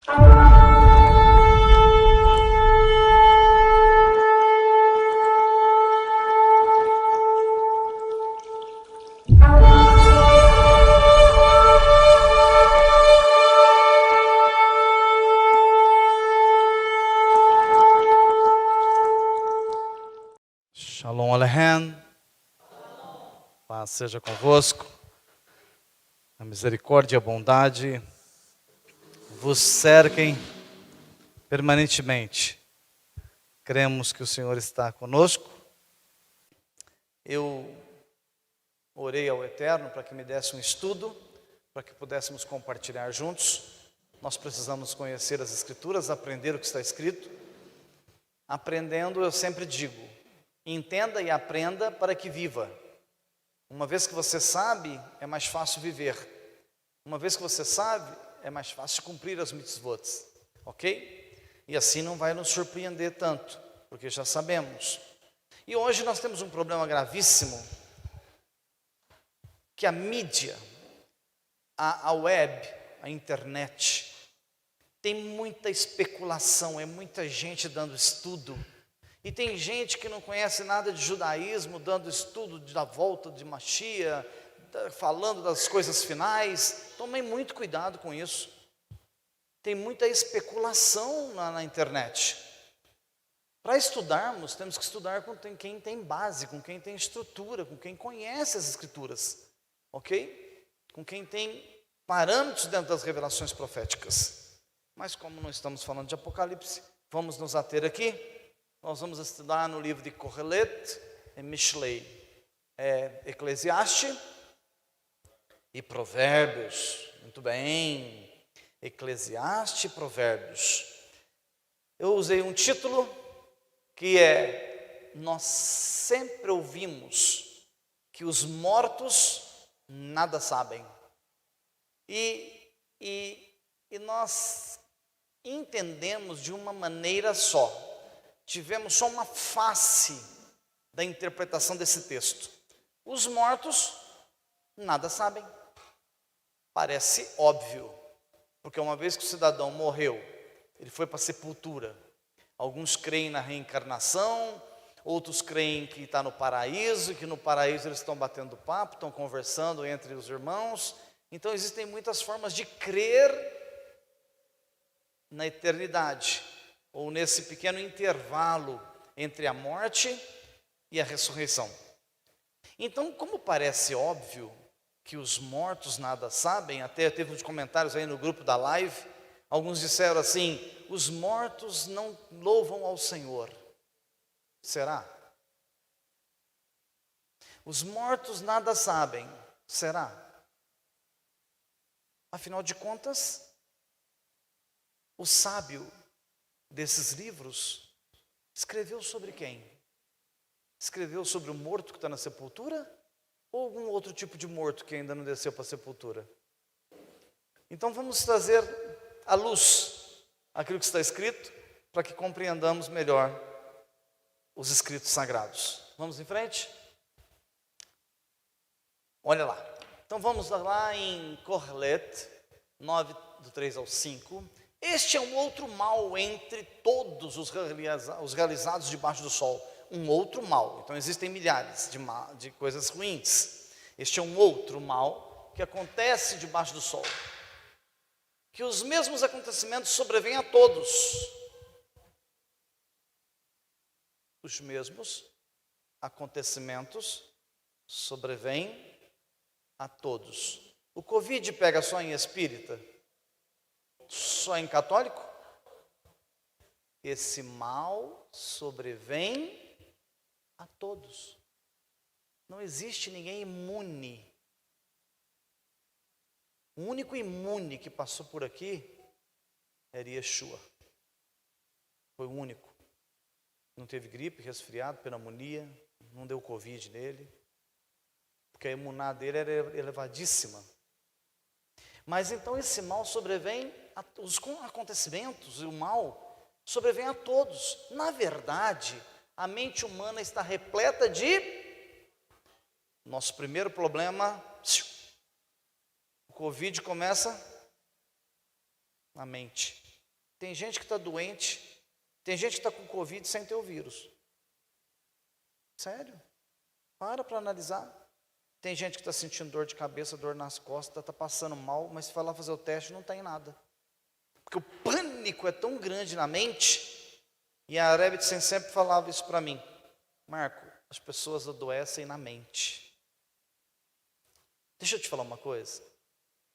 Shalom Aleichem, paz seja convosco, a misericórdia e a bondade vos cerquem permanentemente. Cremos que o Senhor está conosco. Eu orei ao Eterno para que me desse um estudo, para que pudéssemos compartilhar juntos. Nós precisamos conhecer as Escrituras, aprender o que está escrito. Aprendendo, eu sempre digo, entenda e aprenda para que viva. Uma vez que você sabe, é mais fácil viver. Uma vez que você sabe, é mais fácil cumprir as mitzvot. Ok? E assim não vai nos surpreender tanto, porque já sabemos. E hoje nós temos um problema gravíssimo, que a mídia, a web, a internet, tem muita especulação, é muita gente dando estudo. E tem gente que não conhece nada de judaísmo, dando estudo da volta de Mashiach, falando das coisas finais. Tomem muito cuidado com isso. Tem muita especulação na internet. Para estudarmos, temos que estudar com quem tem base, com quem tem estrutura, com quem conhece as Escrituras. Ok? Com quem tem parâmetros dentro das revelações proféticas. Mas como não estamos falando de Apocalipse, vamos nos ater aqui. Nós vamos estudar no livro de Kohelet e Mishlei, Eclesiastes e Provérbios. Muito bem, Eclesiastes e Provérbios. Eu usei um título que é: nós sempre ouvimos que os mortos nada sabem. E nós entendemos de uma maneira só. Tivemos só uma face da interpretação desse texto. Os mortos nada sabem. Parece óbvio, porque uma vez que o cidadão morreu, ele foi para a sepultura. Alguns creem na reencarnação, outros creem que está no paraíso, que no paraíso eles estão batendo papo, estão conversando entre os irmãos. Então existem muitas formas de crer na eternidade, ou nesse pequeno intervalo entre a morte e a ressurreição. Então, como parece óbvio que os mortos nada sabem, até teve uns comentários aí no grupo da live, alguns disseram assim: os mortos não louvam ao Senhor. Será? Os mortos nada sabem. Será? Afinal de contas, o sábio desses livros escreveu sobre quem? Escreveu sobre o morto que está na sepultura? Ou algum outro tipo de morto que ainda não desceu para a sepultura? Então vamos trazer à luz aquilo que está escrito, para que compreendamos melhor os escritos sagrados. Vamos em frente? Olha lá. Então vamos lá em Kohelet 9, do 3 ao 5. Este é um outro mal entre todos os realizados debaixo do sol. Um outro mal. Então existem milhares de coisas ruins. Este é um outro mal que acontece debaixo do sol. Que os mesmos acontecimentos sobrevêm a todos. Os mesmos acontecimentos sobrevêm a todos. O Covid pega só em espírita? Só em católico? Esse mal sobrevém a todos. Não existe ninguém imune. O único imune que passou por aqui era Yeshua. Foi o único. Não teve gripe, resfriado, pneumonia, não deu Covid nele, porque a imunidade dele era elevadíssima. Mas então esse mal sobrevém, os acontecimentos e o mal sobrevém a todos. Na verdade, a mente humana está repleta de... Nosso primeiro problema, o Covid começa na mente. Tem gente que está doente, tem gente que está com Covid sem ter o vírus. Sério? Para analisar. Tem gente que está sentindo dor de cabeça, dor nas costas, está passando mal, mas se for lá fazer o teste, não tem nada. Porque o pânico é tão grande na mente, e a Rebbetzin sempre falava isso para mim. Marco, as pessoas adoecem na mente. Deixa eu te falar uma coisa.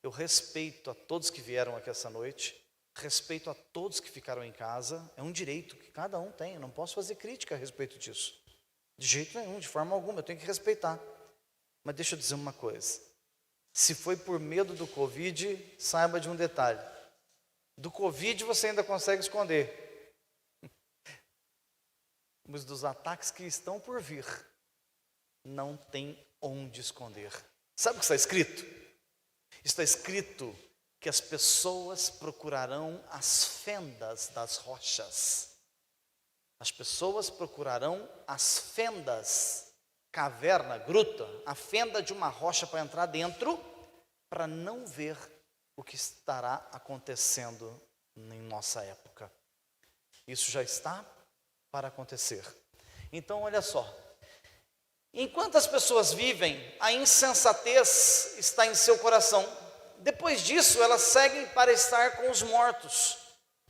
Eu respeito a todos que vieram aqui essa noite, respeito a todos que ficaram em casa, é um direito que cada um tem, eu não posso fazer crítica a respeito disso. De jeito nenhum, de forma alguma, eu tenho que respeitar. Mas deixa eu dizer uma coisa. Se foi por medo do Covid, saiba de um detalhe. Do Covid você ainda consegue esconder. Mas dos ataques que estão por vir, não tem onde esconder. Sabe o que está escrito? Está escrito que as pessoas procurarão as fendas das rochas. As pessoas procurarão as fendas, caverna, gruta, a fenda de uma rocha para entrar dentro, para não ver o que estará acontecendo em nossa época. Isso já está para acontecer. Então, olha só. Enquanto as pessoas vivem, a insensatez está em seu coração. Depois disso, elas seguem para estar com os mortos.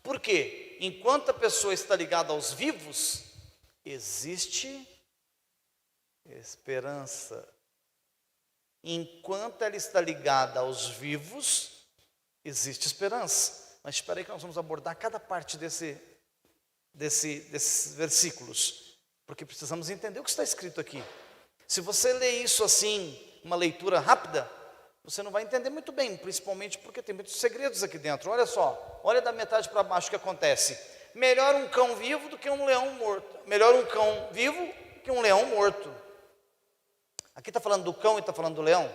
Por quê? Enquanto a pessoa está ligada aos vivos, existe esperança. Enquanto ela está ligada aos vivos, existe esperança. Mas espera aí que nós vamos abordar cada parte desses versículos, porque precisamos entender o que está escrito aqui. Se você ler isso assim, uma leitura rápida, você não vai entender muito bem, principalmente porque tem muitos segredos aqui dentro. Olha só, olha da metade para baixo o que acontece. Melhor um cão vivo do que um leão morto. Melhor um cão vivo que um leão morto. Aqui está falando do cão e está falando do leão?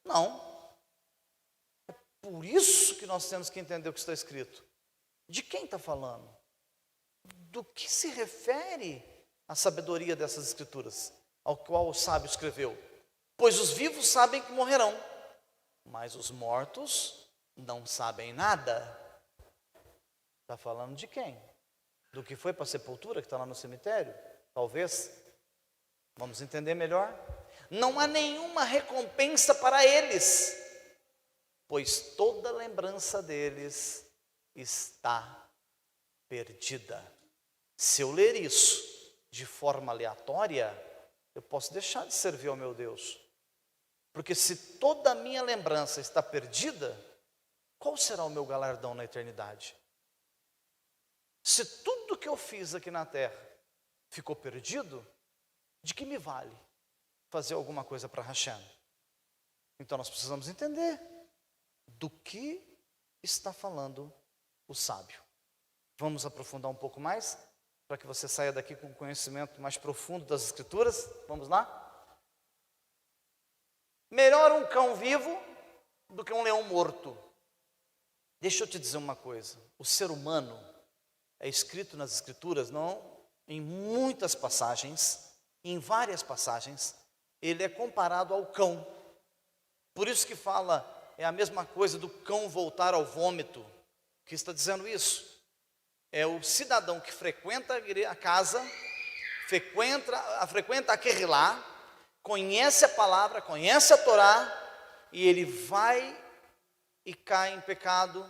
Não. É por isso que nós temos que entender o que está escrito. De quem está falando? Do que se refere a sabedoria dessas escrituras, ao qual o sábio escreveu? Pois os vivos sabem que morrerão, mas os mortos não sabem nada. Está falando de quem? Do que foi para a sepultura, que está lá no cemitério? Talvez. Vamos entender melhor. Não há nenhuma recompensa para eles, pois toda lembrança deles está perdida. Se eu ler isso de forma aleatória, eu posso deixar de servir ao meu Deus. Porque se toda a minha lembrança está perdida, qual será o meu galardão na eternidade? Se tudo que eu fiz aqui na terra ficou perdido, de que me vale fazer alguma coisa para Hashem? Então nós precisamos entender do que está falando o sábio. Vamos aprofundar um pouco mais, para que você saia daqui com um conhecimento mais profundo das Escrituras. Vamos lá? Melhor um cão vivo do que um leão morto. Deixa eu te dizer uma coisa. O ser humano é escrito nas Escrituras, não em muitas passagens, em várias passagens, ele é comparado ao cão. Por isso que fala, é a mesma coisa do cão voltar ao vômito. O que está dizendo isso? É o cidadão que frequenta a casa, frequenta a Querrilá, conhece a palavra, conhece a Torá, e ele vai e cai em pecado,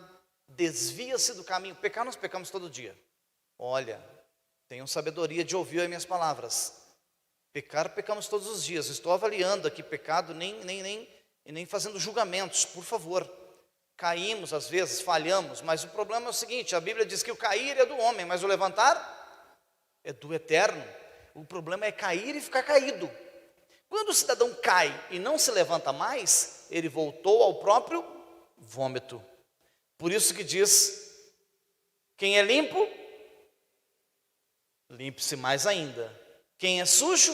desvia-se do caminho. Pecar nós pecamos todo dia. Olha, tenham sabedoria de ouvir as minhas palavras. Pecar pecamos todos os dias. Estou avaliando aqui pecado, nem fazendo julgamentos, por favor. Caímos às vezes, falhamos, mas o problema é o seguinte: a Bíblia diz que o cair é do homem, mas o levantar é do eterno. O problema é cair e ficar caído. Quando o cidadão cai e não se levanta mais, ele voltou ao próprio vômito. Por isso que diz: quem é limpo, limpe-se mais ainda. Quem é sujo,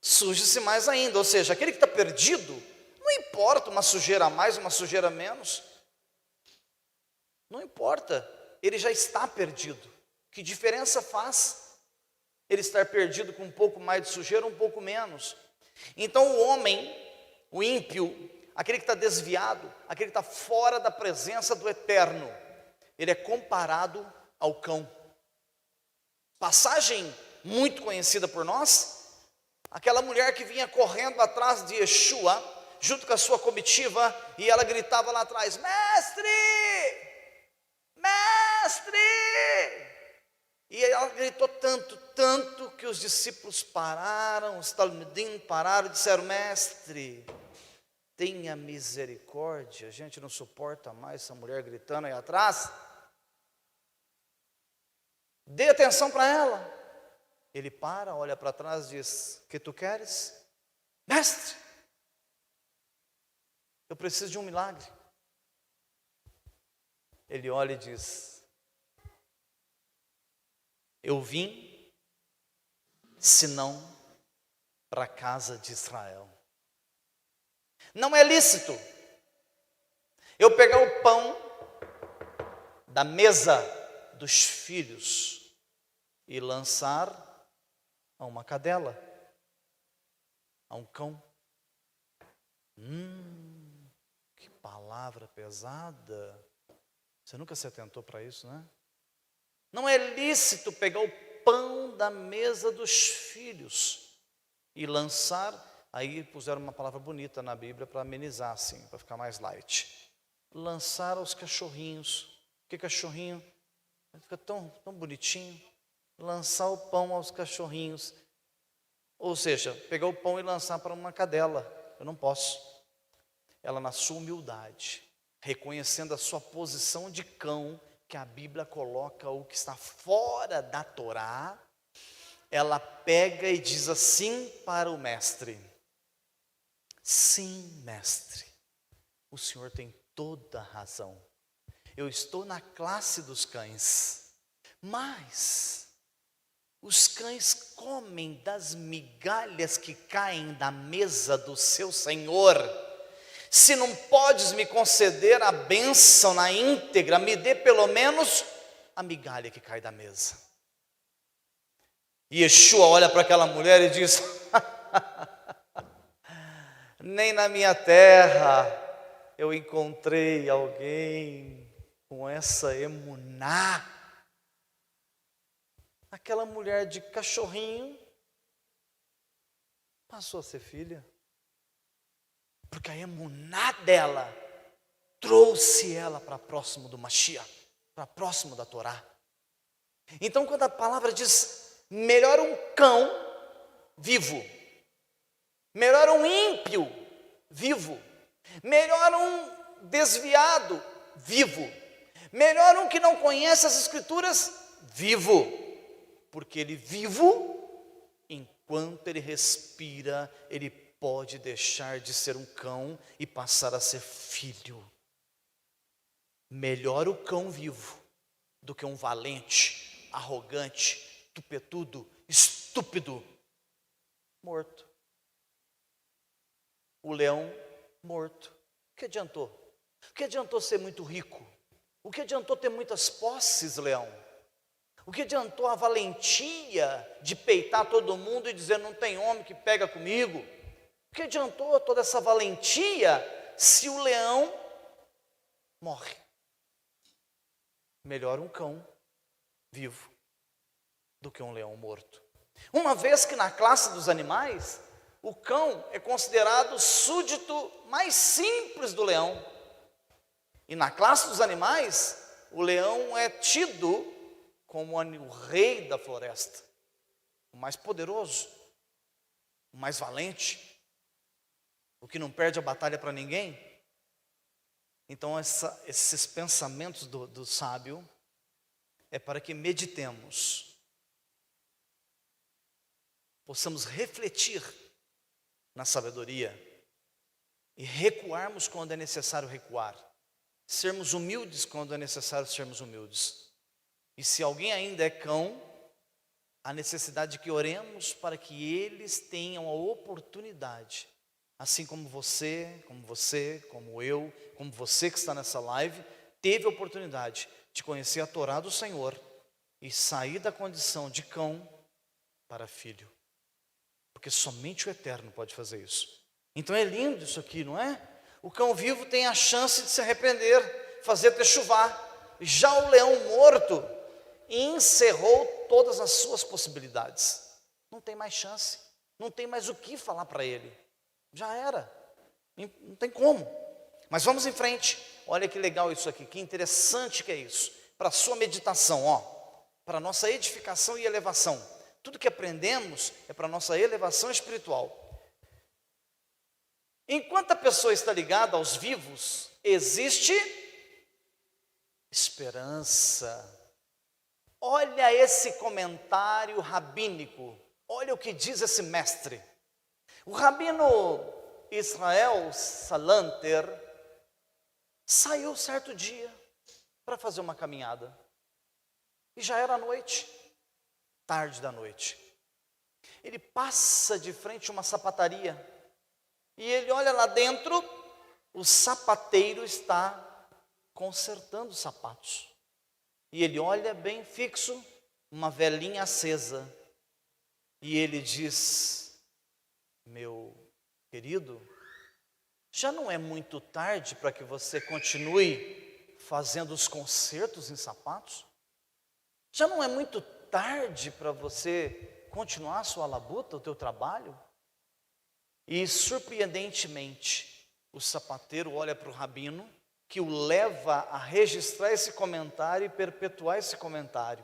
suje-se mais ainda. Ou seja, aquele que está perdido, não importa uma sujeira a mais, uma sujeira a menos. Não importa, ele já está perdido. Que diferença faz ele estar perdido com um pouco mais de sujeira ou um pouco menos? Então o homem, o ímpio, aquele que está desviado, aquele que está fora da presença do eterno, ele é comparado ao cão. Passagem muito conhecida por nós, aquela mulher que vinha correndo atrás de Yeshua, junto com a sua comitiva, e ela gritava lá atrás: mestre! Mestre! E ela gritou tanto, que os discípulos pararam, os talmidim pararam e disseram: mestre, tenha misericórdia, a gente não suporta mais essa mulher gritando aí atrás. Dê atenção para ela. Ele para, olha para trás e diz: que tu queres? Mestre, eu preciso de um milagre. Ele olha e diz: eu vim, senão para a casa de Israel. Não é lícito eu pegar o pão da mesa dos filhos e lançar a uma cadela, a um cão. Que palavra pesada. Você nunca se atentou para isso, né? Não é lícito pegar o pão da mesa dos filhos e lançar. Aí puseram uma palavra bonita na Bíblia para amenizar assim, para ficar mais light. Lançar aos cachorrinhos. Que cachorrinho? Fica tão bonitinho. Lançar o pão aos cachorrinhos. Ou seja, pegar o pão e lançar para uma cadela. Eu não posso. Ela, na sua humildade, reconhecendo a sua posição de cão, que a Bíblia coloca o que está fora da Torá, ela pega e diz assim para o mestre: sim, mestre, o senhor tem toda a razão. Eu estou na classe dos cães, mas os cães comem das migalhas que caem da mesa do seu Senhor. Se não podes me conceder a bênção na íntegra, me dê pelo menos a migalha que cai da mesa. E Yeshua olha para aquela mulher e diz: nem na minha terra eu encontrei alguém com essa emuná. Aquela mulher de cachorrinho passou a ser filha, porque a emuná dela trouxe ela para próximo do Mashiach, para próximo da Torá. Então, quando a palavra diz: melhor um cão vivo, melhor um ímpio vivo, melhor um desviado vivo, melhor um que não conhece as Escrituras vivo. Porque ele vivo, enquanto ele respira, ele pode deixar de ser um cão e passar a ser filho. Melhor o cão vivo do que um valente, arrogante, tupetudo, estúpido, morto. O leão morto. O que adiantou? O que adiantou ser muito rico? O que adiantou ter muitas posses, leão? O que adiantou a valentia de peitar todo mundo e dizer: não tem homem que pega comigo? O que adiantou toda essa valentia se o leão morre? Melhor um cão vivo do que um leão morto. Uma vez que na classe dos animais, o cão é considerado o súdito mais simples do leão. E na classe dos animais, o leão é tido como o rei da floresta, o mais poderoso, o mais valente, o que não perde a batalha para ninguém. Então esses pensamentos do sábio é para que meditemos, possamos refletir na sabedoria e recuarmos quando é necessário recuar, sermos humildes quando é necessário sermos humildes. E se alguém ainda é cão, a necessidade de que oremos para que eles tenham a oportunidade, assim como você, como eu, como você que está nessa live, teve a oportunidade de conhecer a Torá do Senhor e sair da condição de cão para filho. Porque somente o Eterno pode fazer isso. Então é lindo isso aqui, não é? O cão vivo tem a chance de se arrepender, fazer techuvá. já o leão morto encerrou todas as suas possibilidades. Não tem mais chance, não tem mais o que falar para ele. Já era, não tem como. Mas vamos em frente. Olha que legal isso aqui, que interessante que é isso. Para a sua meditação, para a nossa edificação e elevação. Tudo que aprendemos é para a nossa elevação espiritual. Enquanto a pessoa está ligada aos vivos, existe esperança. Olha esse comentário rabínico, olha o que diz esse mestre. O rabino Israel Salanter saiu certo dia para fazer uma caminhada. E já era noite, tarde da noite. Ele passa de frente a uma sapataria. E ele olha lá dentro, o sapateiro está consertando os sapatos. E ele olha bem fixo, uma velinha acesa. E ele diz: meu querido, já não é muito tarde para que você continue fazendo os consertos em sapatos? Já não é muito tarde para você continuar a sua labuta, o teu trabalho? E surpreendentemente, o sapateiro olha para o rabino, que o leva a registrar esse comentário e perpetuar esse comentário.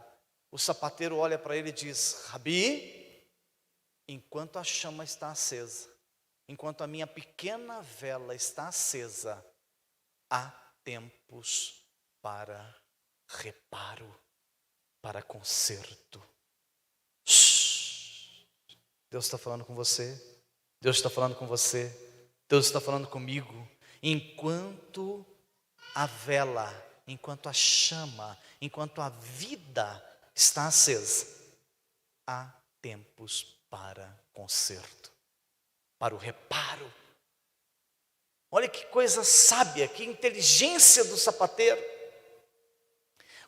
O sapateiro olha para ele e diz: Rabi, enquanto a chama está acesa, enquanto a minha pequena vela está acesa, há tempos para reparo, para conserto. Shhh. Deus está falando com você. Deus está falando com você, Deus está falando comigo. Enquanto a vela, enquanto a chama, enquanto a vida está acesa, há tempos para conserto, para o reparo. Olha que coisa sábia, que inteligência do sapateiro.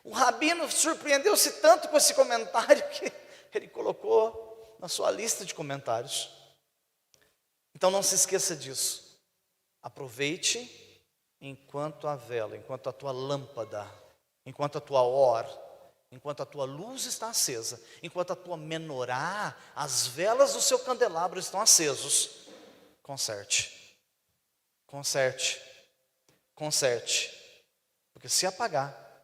O rabino surpreendeu-se tanto com esse comentário que ele colocou na sua lista de comentários. Então não se esqueça disso. Aproveite enquanto a vela, enquanto a tua lâmpada, enquanto a tua enquanto a tua luz está acesa, enquanto a tua menorá, as velas do seu candelabro estão acesos. Conserte, conserte, conserte. Porque se apagar,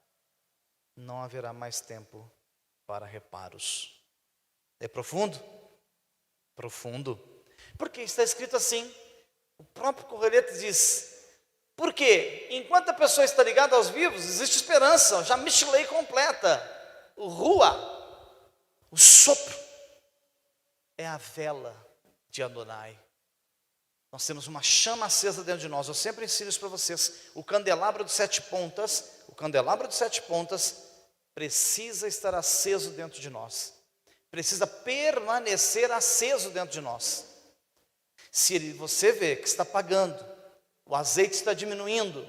não haverá mais tempo para reparos. É profundo? Profundo. Porque está escrito assim, o próprio Correlete diz: porque enquanto a pessoa está ligada aos vivos, existe esperança, já Mishlei completa. O Rua, o sopro, é a vela de Adonai. Nós temos uma chama acesa dentro de nós. Eu sempre ensino isso para vocês. O candelabro de 7 pontas, precisa estar aceso dentro de nós. Precisa permanecer aceso dentro de nós. Se você vê que está apagando, o azeite está diminuindo,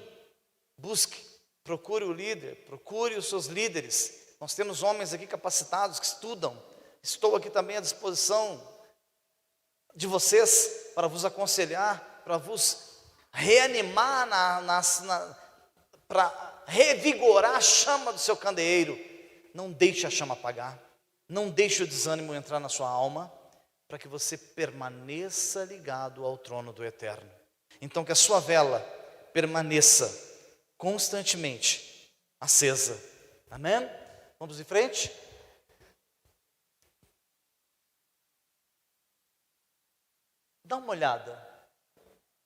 busque, procure o líder, procure os seus líderes. Nós temos homens aqui capacitados que estudam. Estou aqui também à disposição de vocês para vos aconselhar, para vos reanimar, para revigorar a chama do seu candeeiro. Não deixe a chama apagar, não deixe o desânimo entrar na sua alma, para que você permaneça ligado ao trono do Eterno. Então que a sua vela permaneça constantemente acesa. Amém? Vamos em frente? Dá uma olhada.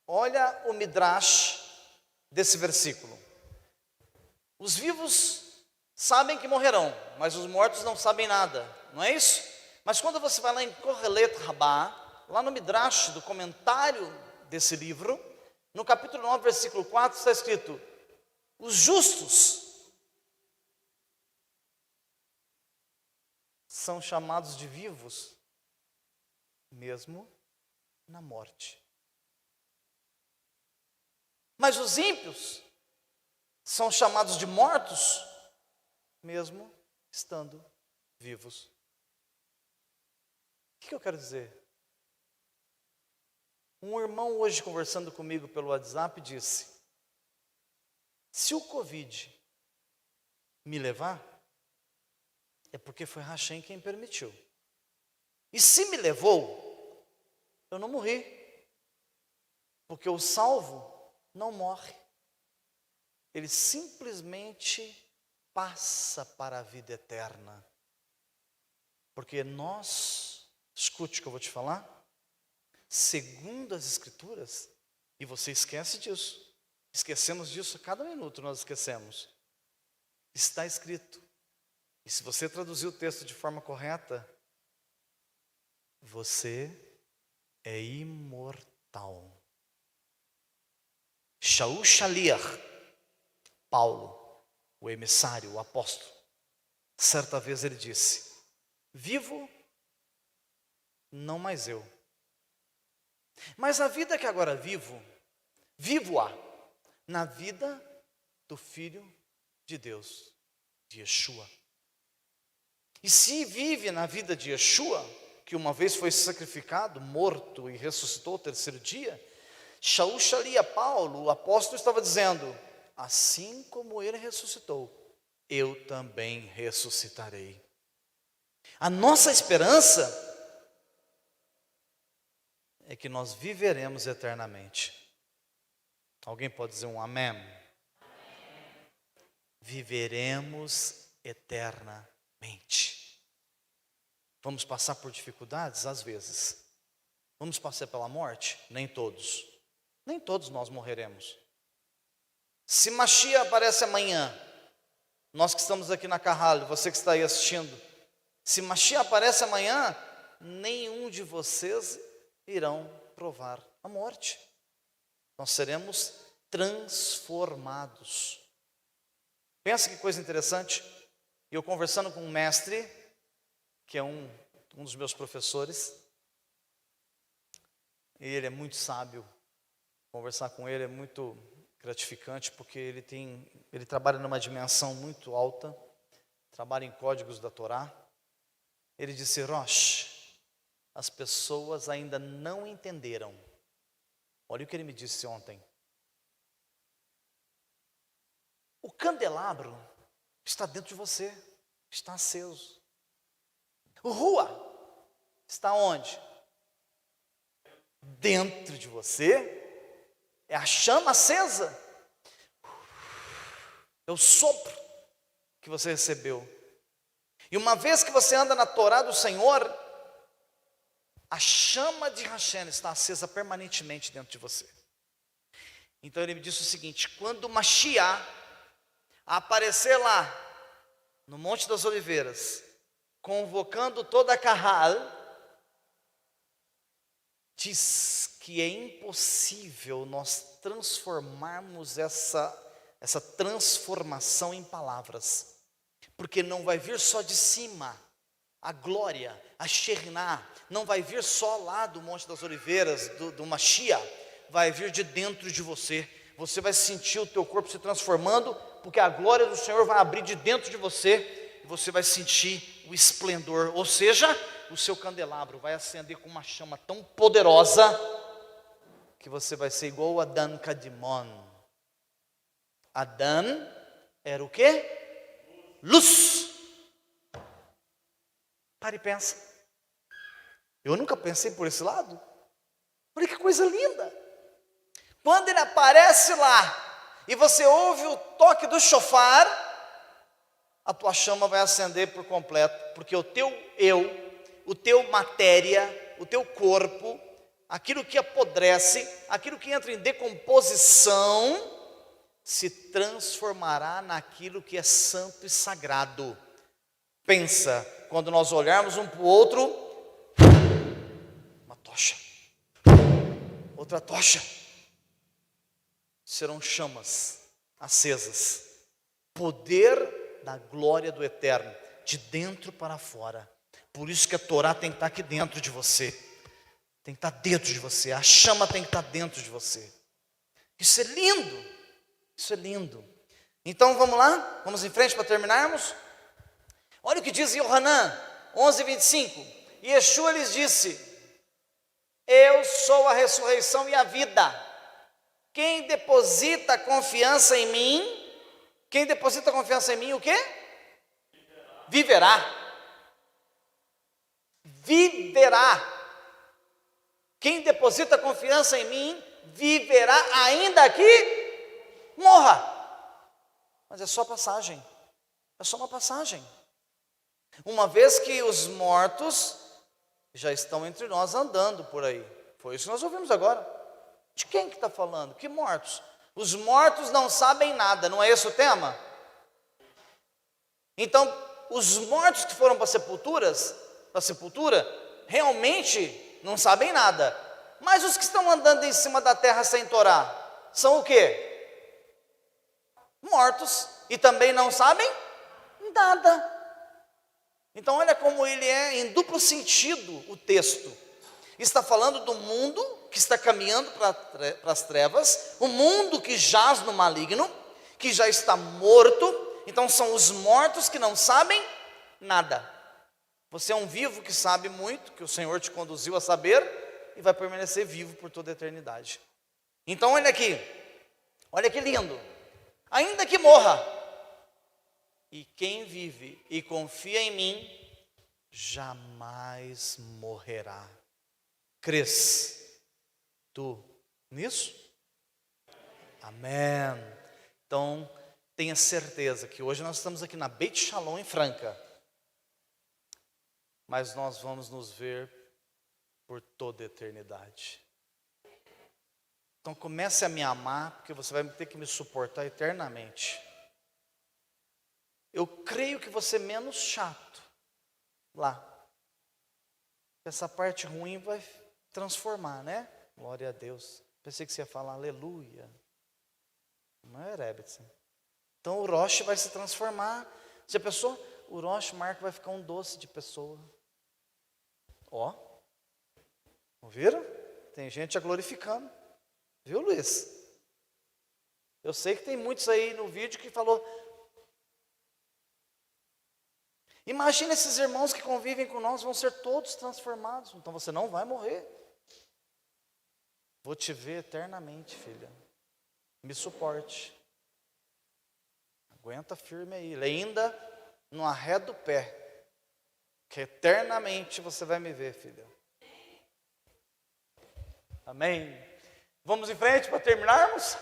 Olha o midrash desse versículo. Os vivos sabem que morrerão, mas os mortos não sabem nada. Não é isso? Mas quando você vai lá em Kohelet Rabbah, lá no midrash do comentário desse livro, no capítulo 9, versículo 4, está escrito: os justos são chamados de vivos, mesmo na morte. Mas os ímpios são chamados de mortos, mesmo estando vivos. O que eu quero dizer? Um irmão hoje conversando comigo pelo WhatsApp disse: se o Covid me levar, é porque foi Hashem quem permitiu. E se me levou, eu não morri. Porque o salvo não morre. Ele simplesmente passa para a vida eterna. Porque nós, escute o que eu vou te falar, segundo as Escrituras, e você esquece disso, esquecemos disso a cada minuto, nós esquecemos. Está escrito, e se você traduzir o texto de forma correta, você é imortal. Shaul Shaliach, Paulo, o emissário, o apóstolo, certa vez ele disse: vivo, não mais eu, mas a vida que agora vivo-a na vida do Filho de Deus, de Yeshua. E se vive na vida de Yeshua, que uma vez foi sacrificado, morto e ressuscitou ao terceiro dia, Shaul Shalia, Paulo, o apóstolo, estava dizendo: assim como ele ressuscitou, eu também ressuscitarei. A nossa esperança é que nós viveremos eternamente. Alguém pode dizer um amém? Viveremos eternamente. Vamos passar por dificuldades? Às vezes. Vamos passar pela morte? Nem todos. Nem todos nós morreremos. Se Mashiach aparece amanhã, nós que estamos aqui na Carralho, você que está aí assistindo, se Mashiach aparece amanhã, nenhum de vocês irão provar a morte. Nós seremos transformados. Pensa que coisa interessante. Eu conversando com um mestre, que é um dos meus professores, e ele é muito sábio. Conversar com ele é muito gratificante, porque ele trabalha numa dimensão muito alta, trabalha em códigos da Torá. Ele disse: Rosh, as pessoas ainda não entenderam. Olha o que ele me disse ontem. O candelabro está dentro de você, está aceso. O rua está onde? Dentro de você. É a chama acesa. É o sopro que você recebeu. E uma vez que você anda na Torá do Senhor, a chama de Hashem está acesa permanentemente dentro de você. Então ele me disse o seguinte: quando o Mashiach aparecer lá, no Monte das Oliveiras, convocando toda a Carral, diz que é impossível nós transformarmos essa transformação em palavras, porque não vai vir só de cima a glória, a Shekhinah, não vai vir só lá do Monte das Oliveiras, do Mashiach, vai vir de dentro de você. Você vai sentir o teu corpo se transformando, porque a glória do Senhor vai abrir de dentro de você, e você vai sentir o esplendor, ou seja, o seu candelabro vai acender com uma chama tão poderosa, que você vai ser igual o Adão Kadimon. Adão era o quê? Luz. Pare e pensa. Eu nunca pensei por esse lado. Olha que coisa linda. Quando ele aparece lá, e você ouve o toque do shofar, a tua chama vai acender por completo, porque o teu eu, o teu matéria, o teu corpo, aquilo que apodrece, aquilo que entra em decomposição, se transformará naquilo que é santo e sagrado. Pensa, quando nós olharmos um para o outro, uma tocha, outra tocha, serão chamas acesas, poder da glória do Eterno, de dentro para fora. Por isso que a Torá tem que estar aqui dentro de você, tem que estar dentro de você, a chama tem que estar dentro de você. Isso é lindo, isso é lindo. Então vamos lá, vamos em frente para terminarmos. Olha o que diz Yohanan 11:25. E Yeshua lhes disse: eu sou a ressurreição e a vida. Quem deposita confiança em mim, o quê? viverá. Viverá. Quem deposita confiança em mim, viverá ainda que morra. Mas é só passagem. É só uma passagem. Uma vez que os mortos já estão entre nós andando por aí. Foi isso que nós ouvimos agora. De quem que está falando? Que mortos? Os mortos não sabem nada, não é esse o tema? Então, os mortos que foram para a sepultura, realmente não sabem nada. Mas os que estão andando em cima da terra sem Torá, são o quê? Mortos. E também não sabem nada. Então olha como ele é em duplo sentido o texto. Está falando do mundo que está caminhando para as trevas, o mundo que jaz no maligno, que já está morto. Então são os mortos que não sabem nada. Você é um vivo que sabe muito, que o Senhor te conduziu a saber, e vai permanecer vivo por toda a eternidade. Então olha aqui, olha que lindo. Ainda que morra, e quem vive e confia em mim, jamais morrerá. Crês tu nisso? Amém. Então, tenha certeza que hoje nós estamos aqui na Beit Shalom em Franca, mas nós vamos nos ver por toda a eternidade. Então comece a me amar, porque você vai ter que me suportar eternamente. Eu creio que você é menos chato lá. Essa parte ruim vai transformar, né? Glória a Deus. Pensei que você ia falar aleluia. Não é, Rebetson? Então o Roche vai se transformar. Já pensou? O Roche Marco vai ficar um doce de pessoa. Ó. Ouviram? Tem gente a glorificando. Viu, Luiz? Eu sei que tem muitos aí no vídeo que falou. Imagina esses irmãos que convivem com nós, vão ser todos transformados. Então você não vai morrer. Vou te ver eternamente, filha. Me suporte. Aguenta firme aí. Ainda não arreda o pé. Que eternamente você vai me ver, filha. Amém. Vamos em frente para terminarmos?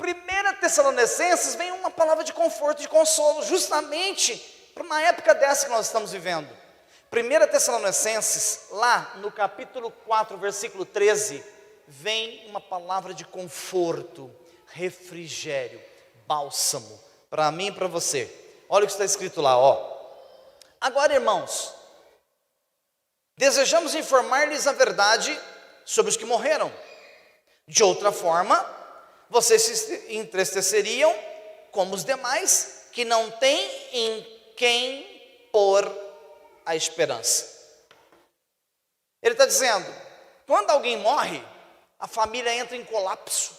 1 Tessalonicenses vem uma palavra de conforto, de consolo, justamente para uma época dessa que nós estamos vivendo. 1 Tessalonicenses, lá no capítulo 4, versículo 13, vem uma palavra de conforto, refrigério, bálsamo, para mim e para você. Olha o que está escrito lá, ó. Agora, irmãos, desejamos informar-lhes a verdade sobre os que morreram. De outra forma, vocês se entristeceriam como os demais, que não têm em quem pôr a esperança. Ele está dizendo, quando alguém morre, a família entra em colapso.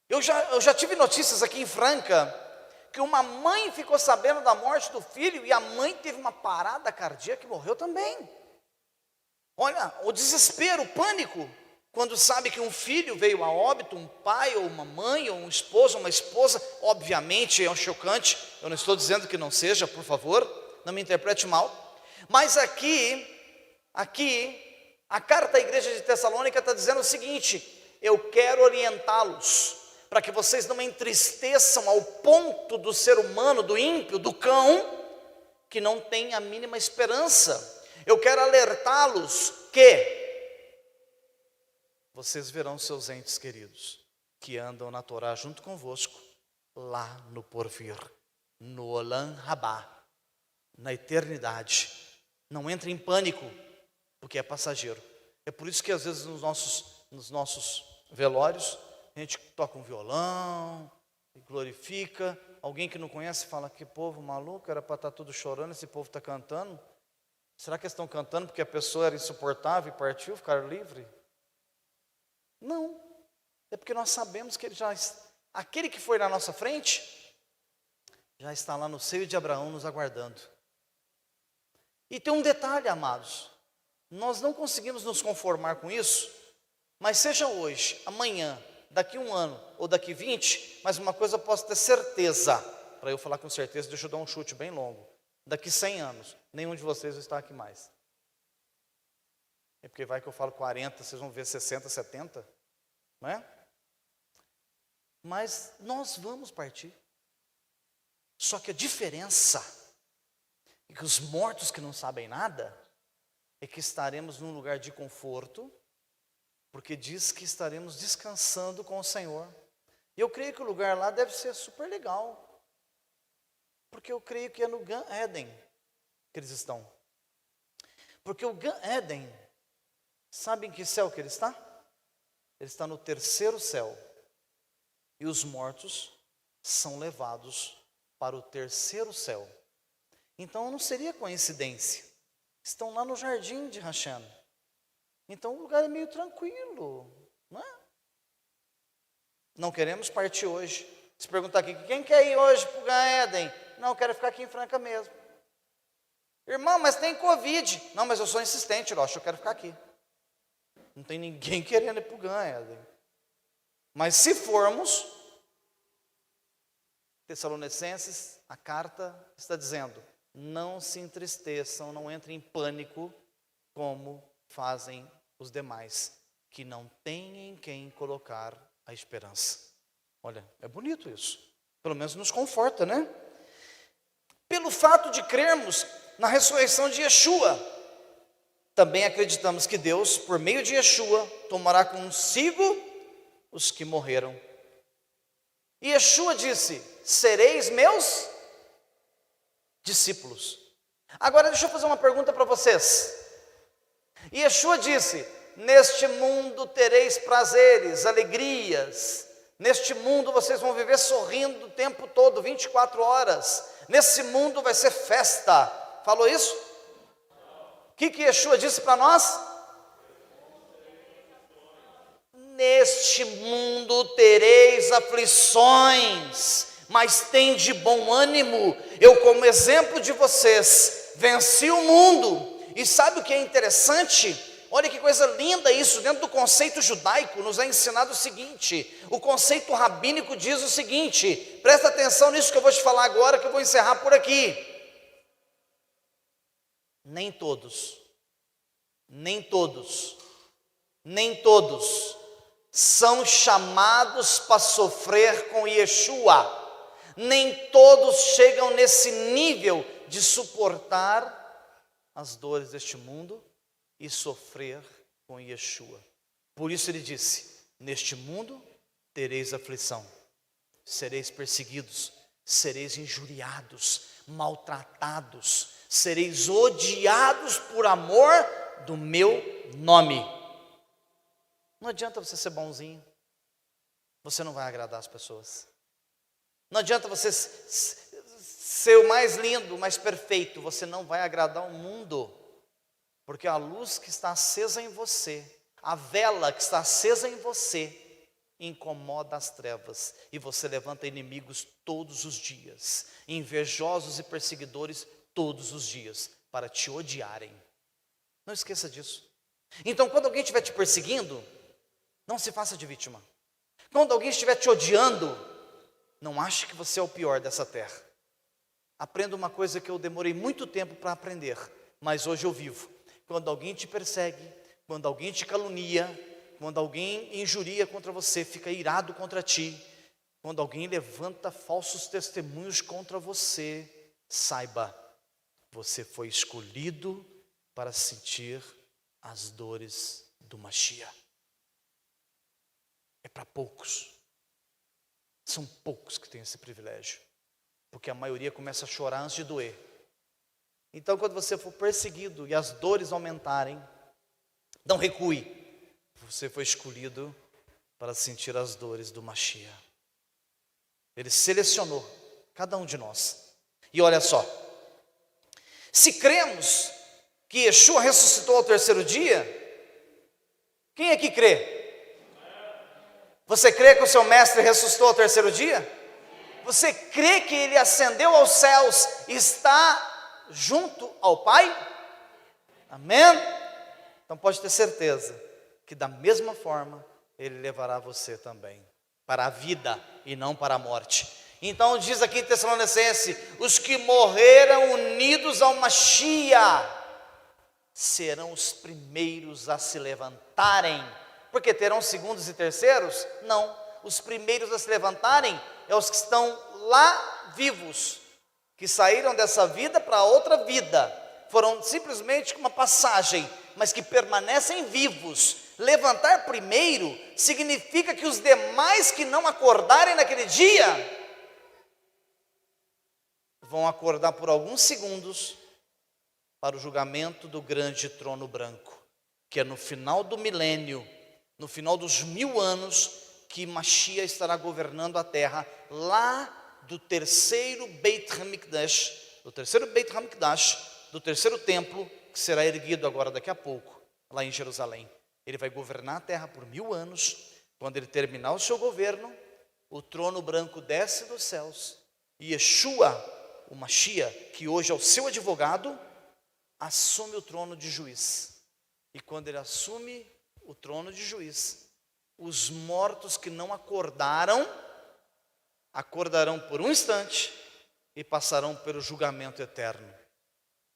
Eu já tive notícias aqui em Franca, que uma mãe ficou sabendo da morte do filho, e a mãe teve uma parada cardíaca e morreu também. Olha, o desespero, o pânico, quando sabe que um filho veio a óbito, um pai ou uma mãe, ou um esposo, uma esposa, obviamente é chocante, eu não estou dizendo que não seja, por favor, não me interprete mal, mas aqui, a carta à igreja de Tessalônica está dizendo o seguinte, eu quero orientá-los, para que vocês não entristeçam ao ponto do ser humano, do ímpio, do cão, que não tem a mínima esperança. Eu quero alertá-los que vocês verão seus entes queridos, que andam na Torá junto convosco, lá no porvir, no Olam Rabá, na eternidade. Não entre em pânico, porque é passageiro. É por isso que às vezes nos nossos velórios, a gente toca um violão, e glorifica. Alguém que não conhece fala, que povo maluco, era para estar tudo chorando, esse povo está cantando. Será que eles estão cantando porque a pessoa era insuportável e partiu, ficar livre? Não, é porque nós sabemos que aquele que foi na nossa frente, já está lá no seio de Abraão nos aguardando. E tem um detalhe, amados, nós não conseguimos nos conformar com isso, mas seja hoje, amanhã, daqui 1 ano ou daqui 20, mas uma coisa eu posso ter certeza, para eu falar com certeza, deixa eu dar um chute bem longo. Daqui 100 anos, nenhum de vocês vai estar aqui mais. É porque vai que eu falo 40, vocês vão ver 60, 70, não é? Mas nós vamos partir. Só que a diferença é que os mortos que não sabem nada é que estaremos num lugar de conforto, porque diz que estaremos descansando com o Senhor. E eu creio que o lugar lá deve ser super legal, porque eu creio que é no Gan Eden que eles estão. Porque o Gan Eden, sabe em que céu que ele está? Ele está no terceiro céu. E os mortos são levados para o terceiro céu. Então não seria coincidência. Estão lá no jardim de Hashem. Então o lugar é meio tranquilo, não é? Não queremos partir hoje. Se perguntar aqui, quem quer ir hoje para o Gan Eden? Não, eu quero ficar aqui em Franca mesmo. Irmão, mas tem Covid. Não, mas eu sou insistente, Rocha, eu quero ficar aqui. Não tem ninguém querendo ir para o Gan Eden. Mas se formos, Tessalonicenses, a carta está dizendo, não se entristeçam, não entrem em pânico, como fazem os demais, que não têm em quem colocar a esperança. Olha, é bonito isso. Pelo menos nos conforta, né? Pelo fato de crermos na ressurreição de Yeshua, também acreditamos que Deus, por meio de Yeshua, tomará consigo os que morreram. E Yeshua disse, sereis meus discípulos. Agora deixa eu fazer uma pergunta para vocês. Yeshua disse, neste mundo tereis prazeres, alegrias. Neste mundo vocês vão viver sorrindo o tempo todo, 24 horas. Nesse mundo vai ser festa. Falou isso? O que Yeshua disse para nós? Neste mundo tereis aflições, mas tende bom ânimo. Eu, como exemplo de vocês, venci o mundo. E sabe o que é interessante? Olha que coisa linda isso, dentro do conceito judaico nos é ensinado o seguinte, o conceito rabínico diz o seguinte, presta atenção nisso que eu vou te falar agora, que eu vou encerrar por aqui. Nem todos são chamados para sofrer com Yeshua. Nem todos chegam nesse nível de suportar as dores deste mundo e sofrer com Yeshua. Por isso ele disse, neste mundo tereis aflição, sereis perseguidos, sereis injuriados, maltratados, sereis odiados por amor do meu nome. Não adianta você ser bonzinho, você não vai agradar as pessoas. Não adianta você ser o mais lindo, o mais perfeito, você não vai agradar o mundo. Porque a luz que está acesa em você, a vela que está acesa em você, incomoda as trevas. E você levanta inimigos todos os dias, invejosos e perseguidores todos os dias, para te odiarem. Não esqueça disso. Então, quando alguém estiver te perseguindo, não se faça de vítima. Quando alguém estiver te odiando, não ache que você é o pior dessa terra. Aprenda uma coisa que eu demorei muito tempo para aprender, mas hoje eu vivo. Quando alguém te persegue, quando alguém te calunia, quando alguém injuria contra você, fica irado contra ti, quando alguém levanta falsos testemunhos contra você, saiba, você foi escolhido para sentir as dores do Mashiach. É para poucos. São poucos que têm esse privilégio, porque a maioria começa a chorar antes de doer. Então, quando você for perseguido e as dores aumentarem, não recue. Você foi escolhido para sentir as dores do Mashiach. Ele selecionou cada um de nós. E olha só, se cremos que Yeshua ressuscitou ao terceiro dia, quem aqui crê? Você crê que o seu mestre ressuscitou ao terceiro dia? Você crê que ele ascendeu aos céus e está junto ao Pai? Amém? Então pode ter certeza que da mesma forma ele levará você também para a vida e não para a morte. Então diz aqui em Tessalonicenses: os que morreram unidos ao Mashiach serão os primeiros a se levantarem. Porque terão segundos e terceiros? Não, os primeiros a se levantarem é os que estão lá vivos, que saíram dessa vida para outra vida, foram simplesmente uma passagem, mas que permanecem vivos. Levantar primeiro significa que os demais que não acordarem naquele dia vão acordar por alguns segundos para o julgamento do grande trono branco, que é no final do milênio, no final dos 1000 anos, que Mashiach estará governando a terra, lá do terceiro Beit HaMikdash, do terceiro templo, que será erguido agora daqui a pouco, lá em Jerusalém. Ele vai governar a terra por 1000 anos. Quando ele terminar o seu governo, o trono branco desce dos céus, e Yeshua, o Mashiach, que hoje é o seu advogado, assume o trono de juiz. E quando ele assume o trono de juiz, os mortos que não acordaram, acordarão por um instante e passarão pelo julgamento eterno.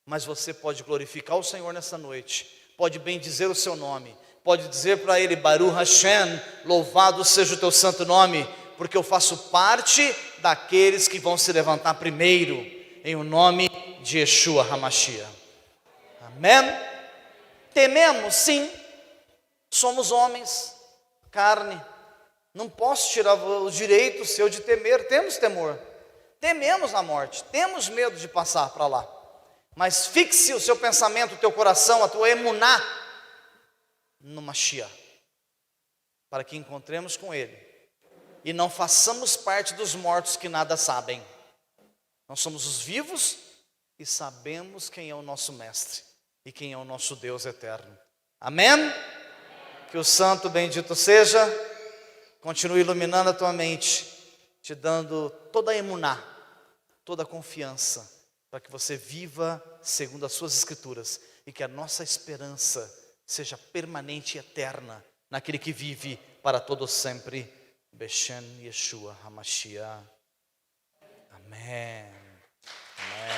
Mas você pode glorificar o Senhor nessa noite, pode bendizer o seu nome, pode dizer para ele: Baruch Hashem, louvado seja o teu santo nome, porque eu faço parte daqueles que vão se levantar primeiro, em o nome de Yeshua HaMashiach. Amém? Tememos, sim, somos homens, carne, não posso tirar o direito seu de temer. Temos temor, tememos a morte, temos medo de passar para lá, mas fixe o seu pensamento, o teu coração, a tua emuná no Mashiach, para que encontremos com ele e não façamos parte dos mortos que nada sabem. Nós somos os vivos e sabemos quem é o nosso mestre e quem é o nosso Deus eterno. Amém? Que o santo bendito seja continue iluminando a tua mente, te dando toda a emuná, toda a confiança, para que você viva segundo as suas escrituras, e que a nossa esperança seja permanente e eterna naquele que vive para todo sempre. Beshem Yeshua HaMashiach. Amém. Amém.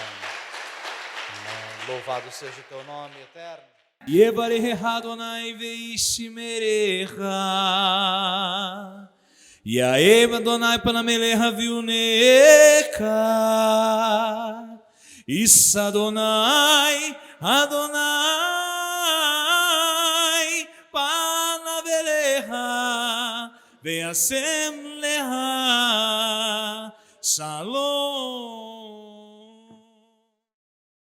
Amém. Louvado seja o teu nome eterno. יברך אדוני וישמרך, יאהב אדוני פניו אליך ויונק, יישא אדוני פניו אליך וישם לך שלום.